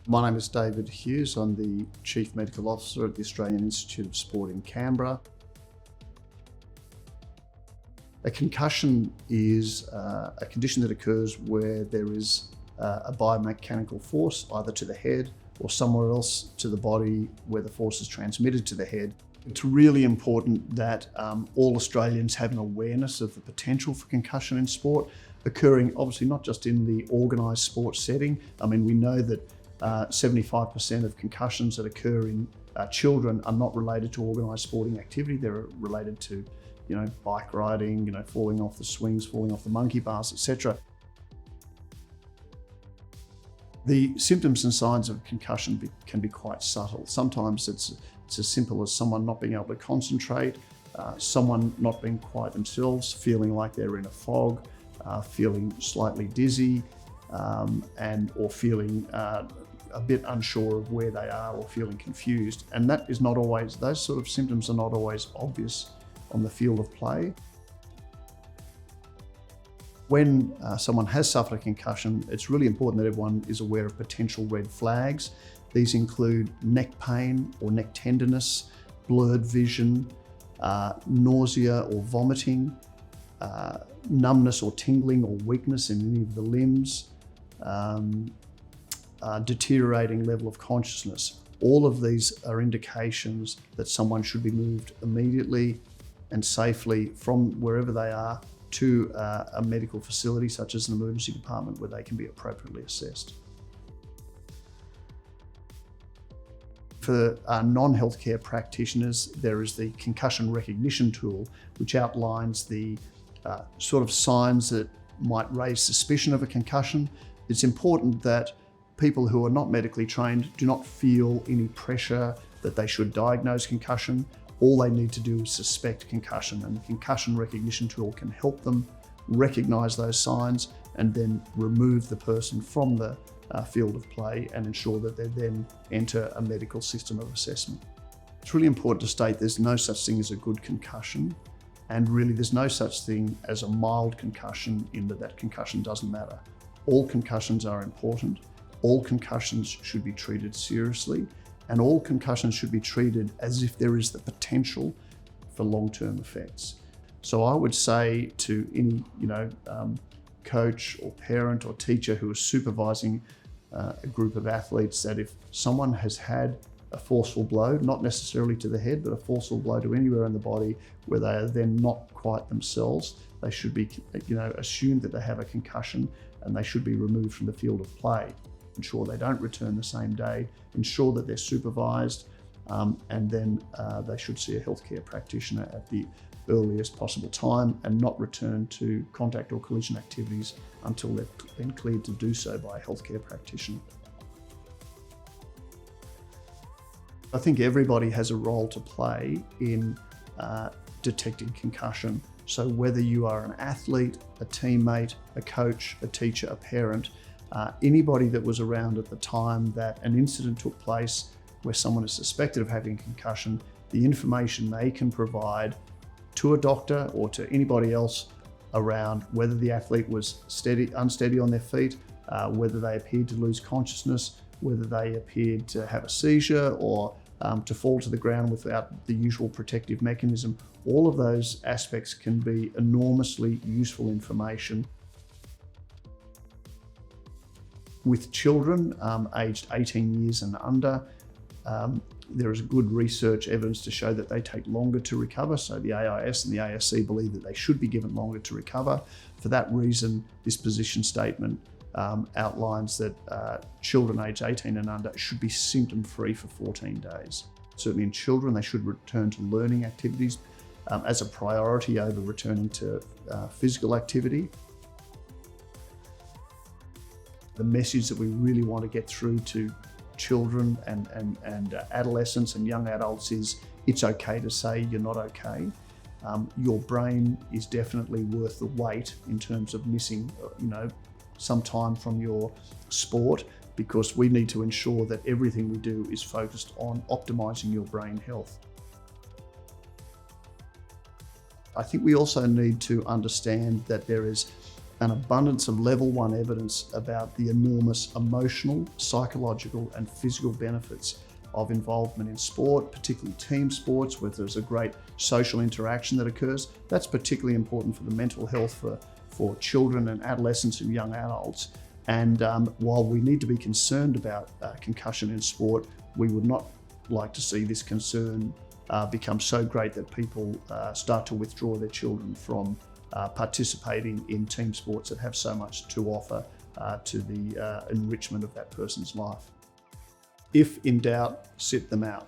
My name is David Hughes. I'm the Chief Medical Officer at the Australian Institute of Sport in Canberra. A concussion is a condition that occurs where there is a biomechanical force either to the head or somewhere else to the body where the force is transmitted to the head. It's really important that all Australians have an awareness of the potential for concussion in sport, occurring obviously not just in the organised sports setting. I mean, we know that 75% of concussions that occur in children are not related to organised sporting activity. They're related to, bike riding, falling off the swings, falling off the monkey bars, etc. The symptoms and signs of concussion can be quite subtle. Sometimes it's as simple as someone not being able to concentrate, someone not being quite themselves, feeling like they're in a fog, feeling slightly dizzy, or feeling a bit unsure of where they are or feeling confused. And those sort of symptoms are not always obvious on the field of play. When someone has suffered a concussion, it's really important that everyone is aware of potential red flags. These include neck pain or neck tenderness, blurred vision, nausea or vomiting, numbness or tingling or weakness in any of the limbs, deteriorating level of consciousness. All of these are indications that someone should be moved immediately and safely from wherever they are to a medical facility such as an emergency department where they can be appropriately assessed. For non-healthcare practitioners, there is the concussion recognition tool, which outlines the sort of signs that might raise suspicion of a concussion. It's important that people who are not medically trained do not feel any pressure that they should diagnose concussion. All they need to do is suspect concussion, and the concussion recognition tool can help them recognize those signs and then remove the person from the field of play and ensure that they then enter a medical system of assessment. It's really important to state there's no such thing as a good concussion, and really there's no such thing as a mild concussion in that concussion doesn't matter. All concussions are important. All concussions should be treated seriously, and all concussions should be treated as if there is the potential for long-term effects. So I would say to any, coach or parent or teacher who is supervising a group of athletes that if someone has had a forceful blow, not necessarily to the head, but a forceful blow to anywhere in the body where they are then not quite themselves, they should be, assumed that they have a concussion and they should be removed from the field of play. Ensure they don't return the same day, ensure that they're supervised, and then they should see a healthcare practitioner at the earliest possible time and not return to contact or collision activities until they've been cleared to do so by a healthcare practitioner. I think everybody has a role to play in detecting concussion. So whether you are an athlete, a teammate, a coach, a teacher, a parent, anybody that was around at the time that an incident took place where someone is suspected of having a concussion, the information they can provide to a doctor or to anybody else around whether the athlete was unsteady on their feet, whether they appeared to lose consciousness, whether they appeared to have a seizure or to fall to the ground without the usual protective mechanism. All of those aspects can be enormously useful information. With children aged 18 years and under, there is good research evidence to show that they take longer to recover. So the AIS and the ASC believe that they should be given longer to recover. For that reason, this position statement outlines that children aged 18 and under should be symptom-free for 14 days. Certainly in children, they should return to learning activities as a priority over returning to physical activity. The message that we really want to get through to children and adolescents and young adults is it's okay to say you're not okay. Your brain is definitely worth the wait in terms of missing, some time from your sport, because we need to ensure that everything we do is focused on optimizing your brain health. I think we also need to understand that there is an abundance of level 1 evidence about the enormous emotional, psychological and physical benefits of involvement in sport, particularly team sports, where there's a great social interaction that occurs. That's particularly important for the mental health for children and adolescents and young adults. And while we need to be concerned about concussion in sport, we would not like to see this concern become so great that people start to withdraw their children from participating in team sports that have so much to offer to the enrichment of that person's life. If in doubt, sit them out.